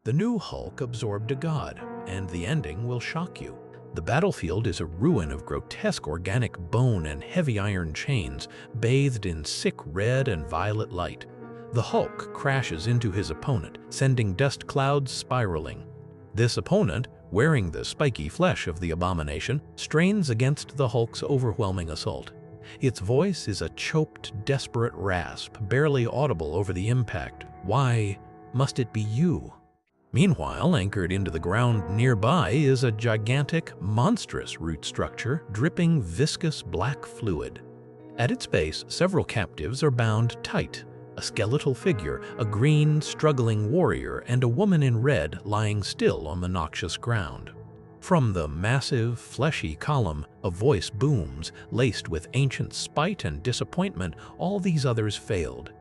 The new Hulk absorbed a god, and the ending will shock you. The battlefield is a ruin of grotesque organic bone and heavy iron chains, bathed in sick red and violet light. The Hulk crashes into his opponent, sending dust clouds spiraling. This opponent, wearing the spiky flesh of the abomination, strains against the Hulk's overwhelming assault. Its voice is a choked, desperate rasp, barely audible over the impact. Why must it be you? Meanwhile, anchored into the ground nearby is a gigantic, monstrous root structure dripping viscous black fluid. At its base, several captives are bound tight. A skeletal figure, a green, struggling warrior, and a woman in red lying still on the noxious ground. From the massive, fleshy column, a voice booms, laced with ancient spite and disappointment. All these others failed.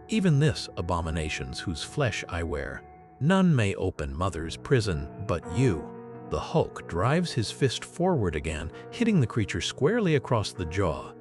Even this abomination's whose flesh I wear. None may open Mother's prison, but you. The Hulk drives his fist forward again, hitting the creature squarely across the jaw.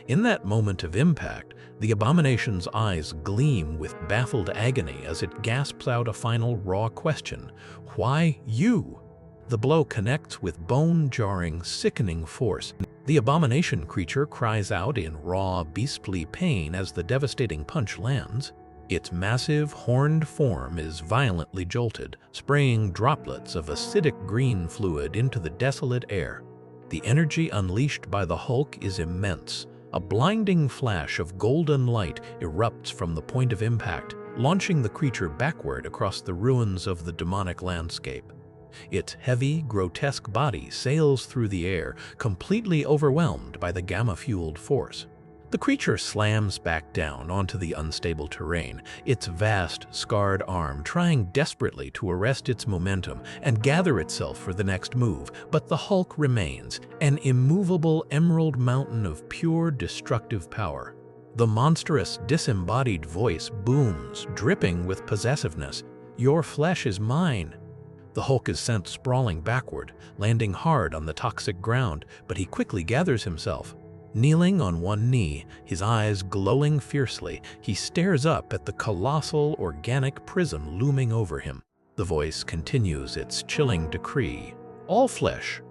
In that moment of impact, the abomination's eyes gleam with baffled agony as it gasps out a final raw question. Why you? The blow connects with bone-jarring, sickening force. The abomination creature cries out in raw, beastly pain as the devastating punch lands. Its massive, horned form is violently jolted, spraying droplets of acidic green fluid into the desolate air. The energy unleashed by the Hulk is immense. A blinding flash of golden light erupts from the point of impact, launching the creature backward across the ruins of the demonic landscape. Its heavy, grotesque body sails through the air, completely overwhelmed by the gamma-fueled force. The creature slams back down onto the unstable terrain, its vast, scarred arm trying desperately to arrest its momentum and gather itself for the next move, but the Hulk remains, an immovable emerald mountain of pure, destructive power. The monstrous, disembodied voice booms, dripping with possessiveness. Your flesh is mine. The Hulk is sent sprawling backward, landing hard on the toxic ground, but he quickly gathers himself. Kneeling on one knee, his eyes glowing fiercely, he stares up at the colossal organic prison looming over him. The voice continues its chilling decree, all flesh.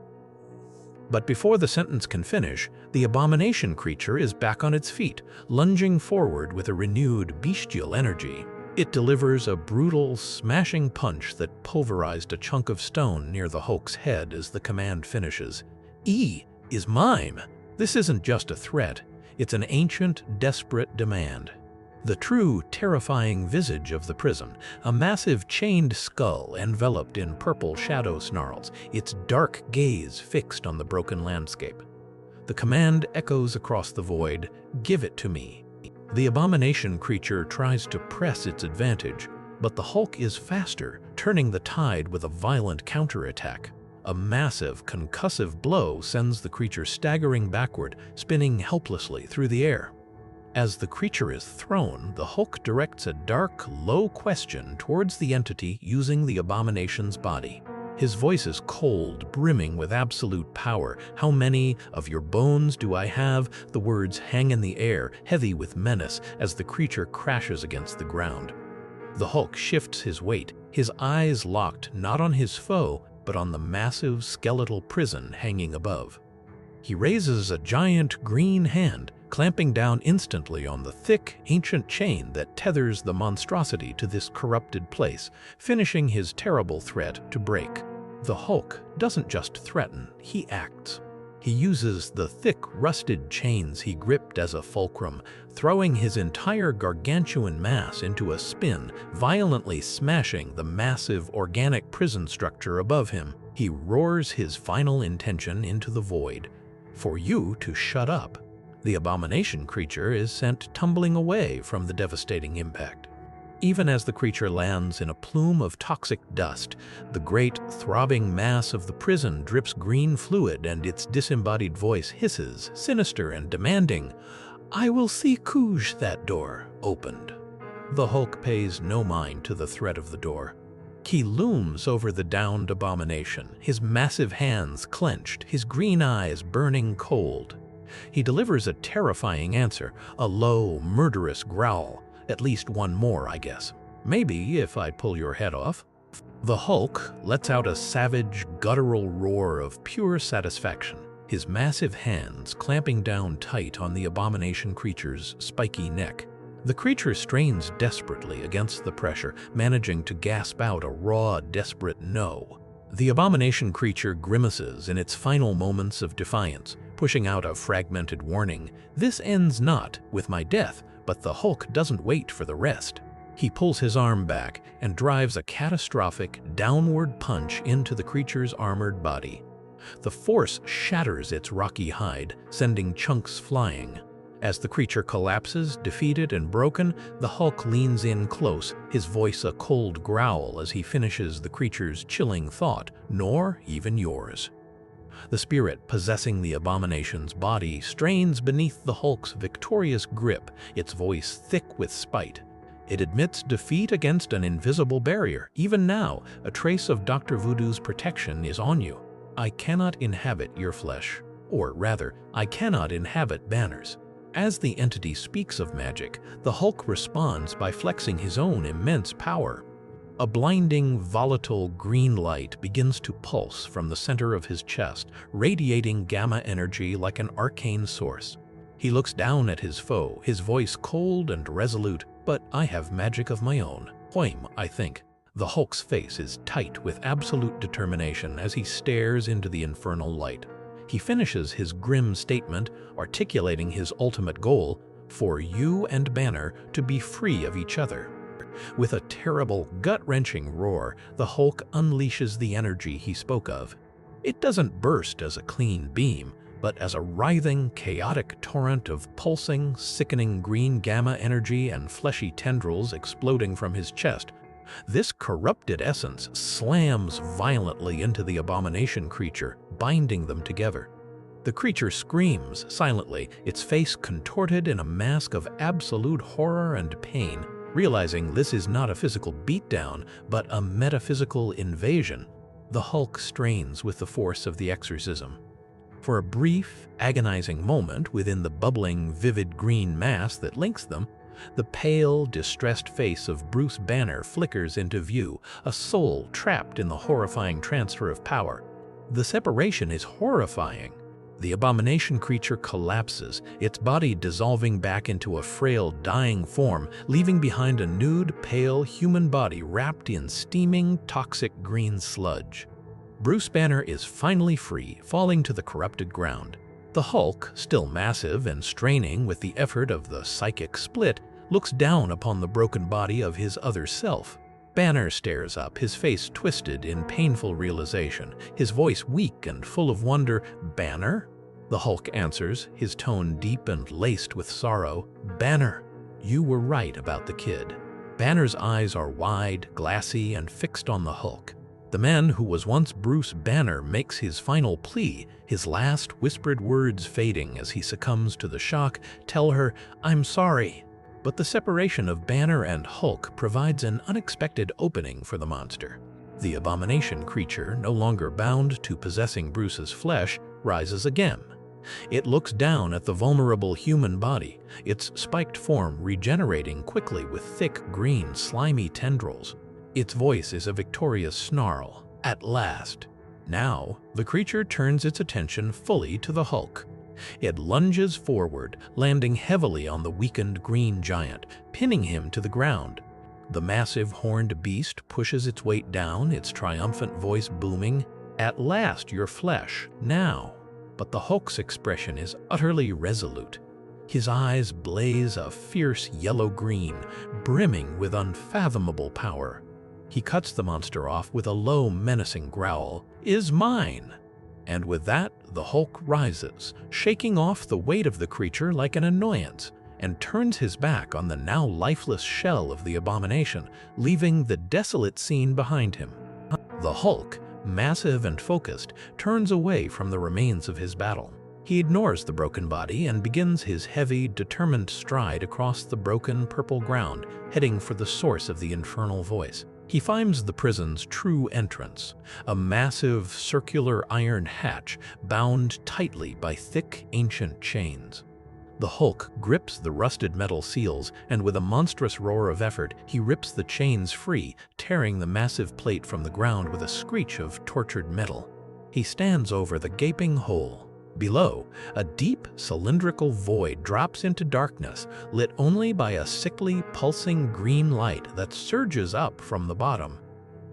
But before the sentence can finish, the abomination creature is back on its feet, lunging forward with a renewed bestial energy. It delivers a brutal, smashing punch that pulverized a chunk of stone near the Hulk's head as the command finishes. E is mine! This isn't just a threat, it's an ancient, desperate demand. The true, terrifying visage of the prison, a massive chained skull enveloped in purple shadow snarls, its dark gaze fixed on the broken landscape. The command echoes across the void, "Give it to me." The abomination creature tries to press its advantage, but the Hulk is faster, turning the tide with a violent counterattack. A massive, concussive blow sends the creature staggering backward, spinning helplessly through the air. As the creature is thrown, the Hulk directs a dark, low question towards the entity using the abomination's body. His voice is cold, brimming with absolute power. How many of your bones do I have? The words hang in the air, heavy with menace, as the creature crashes against the ground. The Hulk shifts his weight, his eyes locked not on his foe, but on the massive skeletal prison hanging above. He raises a giant green hand, clamping down instantly on the thick, ancient chain that tethers the monstrosity to this corrupted place, finishing his terrible threat to break. The Hulk doesn't just threaten, he acts. He uses the thick, rusted chains he gripped as a fulcrum, throwing his entire gargantuan mass into a spin, violently smashing the massive organic prison structure above him. He roars his final intention into the void. For you to shut up. The abomination creature is sent tumbling away from the devastating impact. Even as the creature lands in a plume of toxic dust, the great, throbbing mass of the prison drips green fluid and its disembodied voice hisses, sinister and demanding, "I will see Kuj that door opened." The Hulk pays no mind to the threat of the door. He looms over the downed abomination, his massive hands clenched, his green eyes burning cold. He delivers a terrifying answer, a low, murderous growl. "At least one more, I guess. Maybe if I pull your head off." The Hulk lets out a savage, guttural roar of pure satisfaction, his massive hands clamping down tight on the abomination creature's spiky neck. The creature strains desperately against the pressure, managing to gasp out a raw, desperate no. The abomination creature grimaces in its final moments of defiance, pushing out a fragmented warning. This ends not with my death, but the Hulk doesn't wait for the rest. He pulls his arm back and drives a catastrophic downward punch into the creature's armored body. The force shatters its rocky hide, sending chunks flying. As the creature collapses, defeated and broken, the Hulk leans in close, his voice a cold growl as he finishes the creature's chilling thought, "Nor even yours." The spirit possessing the abomination's body strains beneath the Hulk's victorious grip, its voice thick with spite. It admits defeat against an invisible barrier. Even now, a trace of Dr. Voodoo's protection is on you. I cannot inhabit your flesh. Or rather, I cannot inhabit Banner's. As the entity speaks of magic, the Hulk responds by flexing his own immense power. A blinding, volatile green light begins to pulse from the center of his chest, radiating gamma energy like an arcane source. He looks down at his foe, his voice cold and resolute. "But I have magic of my own. Whim, I think." The Hulk's face is tight with absolute determination as he stares into the infernal light. He finishes his grim statement, articulating his ultimate goal: for you and Banner to be free of each other. With a terrible, gut-wrenching roar, the Hulk unleashes the energy he spoke of. It doesn't burst as a clean beam, but as a writhing, chaotic torrent of pulsing, sickening green gamma energy and fleshy tendrils exploding from his chest. This corrupted essence slams violently into the abomination creature, binding them together. The creature screams silently, its face contorted in a mask of absolute horror and pain, realizing this is not a physical beatdown, but a metaphysical invasion. The Hulk strains with the force of the exorcism. For a brief, agonizing moment within the bubbling, vivid green mass that links them, the pale, distressed face of Bruce Banner flickers into view, a soul trapped in the horrifying transfer of power. The separation is horrifying. The abomination creature collapses, its body dissolving back into a frail, dying form, leaving behind a nude, pale human body wrapped in steaming, toxic green sludge. Bruce Banner is finally free, falling to the corrupted ground. The Hulk, still massive and straining with the effort of the psychic split, looks down upon the broken body of his other self. Banner stares up, his face twisted in painful realization, his voice weak and full of wonder. "Banner?" The Hulk answers, his tone deep and laced with sorrow. "Banner, you were right about the kid." Banner's eyes are wide, glassy, and fixed on the Hulk. The man who was once Bruce Banner makes his final plea, his last whispered words fading as he succumbs to the shock. "Tell her, I'm sorry." But the separation of Banner and Hulk provides an unexpected opening for the monster. The abomination creature, no longer bound to possessing Bruce's flesh, rises again. It looks down at the vulnerable human body, its spiked form regenerating quickly with thick, green, slimy tendrils. Its voice is a victorious snarl. At last. Now, the creature turns its attention fully to the Hulk. It lunges forward, landing heavily on the weakened green giant, pinning him to the ground. The massive horned beast pushes its weight down, its triumphant voice booming, "At last, your flesh, now." But the Hulk's expression is utterly resolute. His eyes blaze a fierce yellow-green, brimming with unfathomable power. He cuts the monster off with a low, menacing growl. "Is mine." And with that, the Hulk rises, shaking off the weight of the creature like an annoyance, and turns his back on the now lifeless shell of the abomination, leaving the desolate scene behind him. The Hulk, massive and focused, turns away from the remains of his battle. He ignores the broken body and begins his heavy, determined stride across the broken purple ground, heading for the source of the infernal voice. He finds the prison's true entrance, a massive circular iron hatch bound tightly by thick ancient chains. The Hulk grips the rusted metal seals, and with a monstrous roar of effort, he rips the chains free, tearing the massive plate from the ground with a screech of tortured metal. He stands over the gaping hole. Below, a deep, cylindrical void drops into darkness, lit only by a sickly, pulsing green light that surges up from the bottom.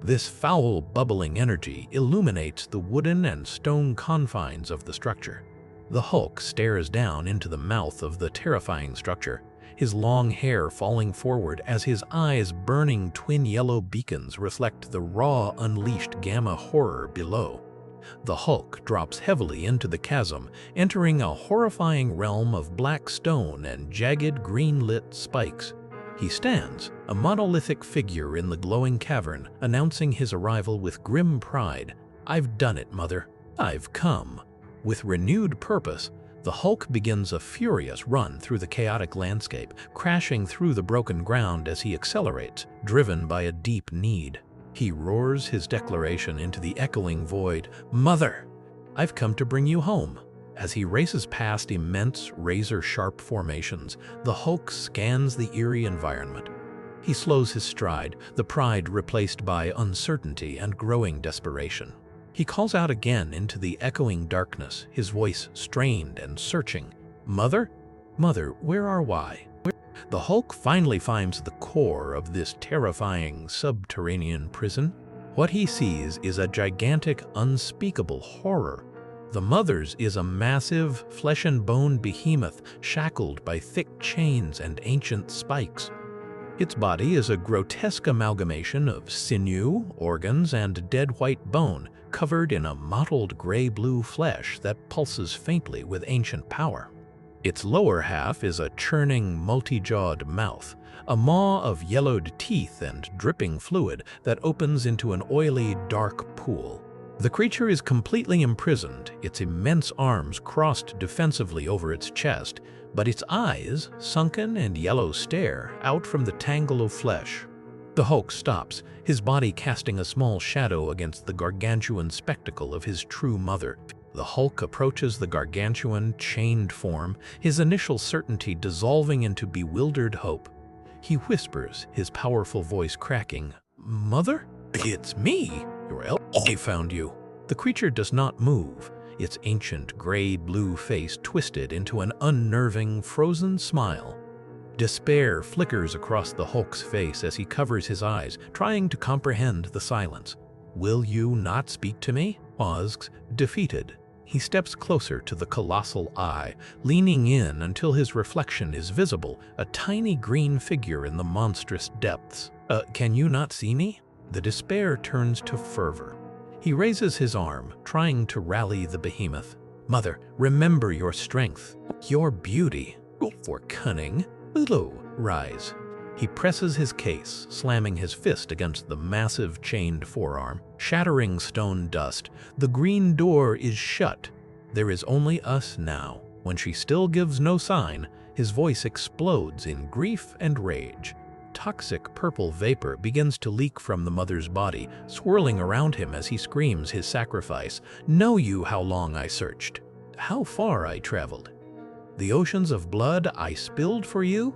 This foul, bubbling energy illuminates the wooden and stone confines of the structure. The Hulk stares down into the mouth of the terrifying structure, his long hair falling forward as his eyes' burning twin yellow beacons reflect the raw, unleashed gamma horror below. The Hulk drops heavily into the chasm, entering a horrifying realm of black stone and jagged green-lit spikes. He stands, a monolithic figure in the glowing cavern, announcing his arrival with grim pride. "I've done it, Mother. I've come." With renewed purpose, the Hulk begins a furious run through the chaotic landscape, crashing through the broken ground as he accelerates, driven by a deep need. He roars his declaration into the echoing void, "Mother, I've come to bring you home." As he races past immense, razor-sharp formations, the Hulk scans the eerie environment. He slows his stride, the pride replaced by uncertainty and growing desperation. He calls out again into the echoing darkness, his voice strained and searching. "Mother? Mother, where are we?" The Hulk finally finds the core of this terrifying subterranean prison. What he sees is a gigantic, unspeakable horror. The Mother's is a massive, flesh-and-bone behemoth shackled by thick chains and ancient spikes. Its body is a grotesque amalgamation of sinew, organs, and dead white bone, covered in a mottled gray-blue flesh that pulses faintly with ancient power. Its lower half is a churning, multi-jawed mouth, a maw of yellowed teeth and dripping fluid that opens into an oily, dark pool. The creature is completely imprisoned, its immense arms crossed defensively over its chest, but its eyes, sunken and yellow, stare out from the tangle of flesh. The Hulk stops, his body casting a small shadow against the gargantuan spectacle of his true mother. The Hulk approaches the gargantuan, chained form, his initial certainty dissolving into bewildered hope. He whispers, his powerful voice cracking, "Mother? It's me! I found you." The creature does not move, its ancient gray-blue face twisted into an unnerving, frozen smile. Despair flickers across the Hulk's face as he covers his eyes, trying to comprehend the silence. "Will you not speak to me?" asks, defeated. He steps closer to the colossal eye, leaning in until his reflection is visible, a tiny green figure in the monstrous depths. Can you not see me?" The despair turns to fervor. He raises his arm, trying to rally the behemoth. "Mother, remember your strength, your beauty, for cunning. Below, rise." He presses his case, slamming his fist against the massive chained forearm, shattering stone dust. The green door is shut. There is only us now. When she still gives no sign, his voice explodes in grief and rage. Toxic purple vapor begins to leak from the Mother's body, swirling around him as he screams his sacrifice. "Know you how long I searched? How far I traveled? The oceans of blood I spilled for you?"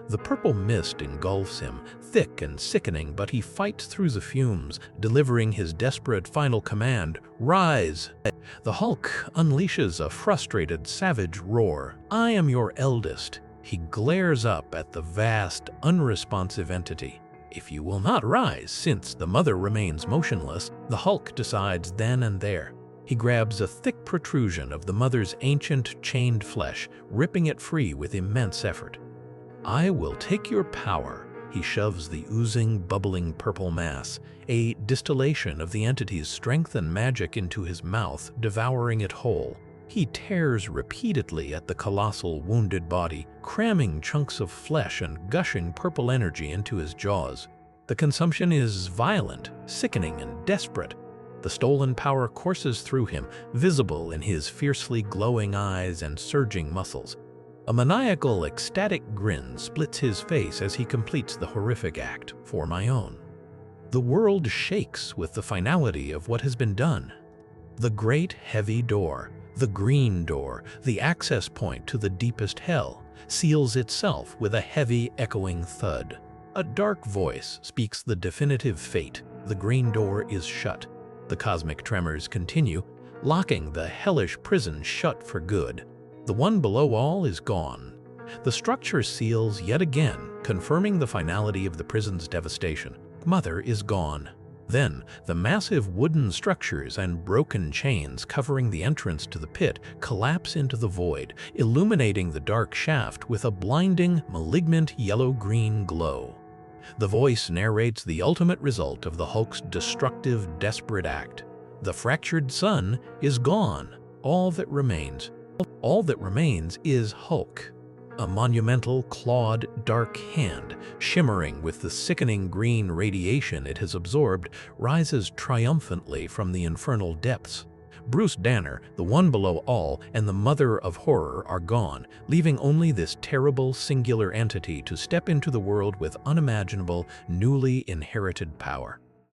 The purple mist engulfs him, thick and sickening, but he fights through the fumes, delivering his desperate final command, "Rise!" The Hulk unleashes a frustrated, savage roar. "I am your eldest." He glares up at the vast, unresponsive entity. "If you will not rise," since the Mother remains motionless, the Hulk decides then and there. He grabs a thick protrusion of the Mother's ancient, chained flesh, ripping it free with immense effort. "I will take your power." He shoves the oozing, bubbling purple mass, a distillation of the entity's strength and magic, into his mouth, devouring it whole. He tears repeatedly at the colossal, wounded body, cramming chunks of flesh and gushing purple energy into his jaws. The consumption is violent, sickening, and desperate. The stolen power courses through him, visible in his fiercely glowing eyes and surging muscles. A maniacal, ecstatic grin splits his face as he completes the horrific act. "For my own." The world shakes with the finality of what has been done. The great, heavy door, The green door, the access point to the deepest hell, seals itself with a heavy, echoing thud. A dark voice speaks the definitive fate. The green door is shut. The cosmic tremors continue, locking the hellish prison shut for good. The one below all is gone. The structure seals yet again, confirming the finality of the prison's devastation. Mother is gone. Then, the massive wooden structures and broken chains covering the entrance to the pit collapse into the void, illuminating the dark shaft with a blinding, malignant yellow-green glow. The voice narrates the ultimate result of the Hulk's destructive, desperate act. The fractured sun is gone. All that remains is Hulk. A monumental, clawed, dark hand, shimmering with the sickening green radiation it has absorbed, rises triumphantly from the infernal depths. Bruce Banner, the one below all, and the Mother of Horror are gone, leaving only this terrible, singular entity to step into the world with unimaginable, newly inherited power.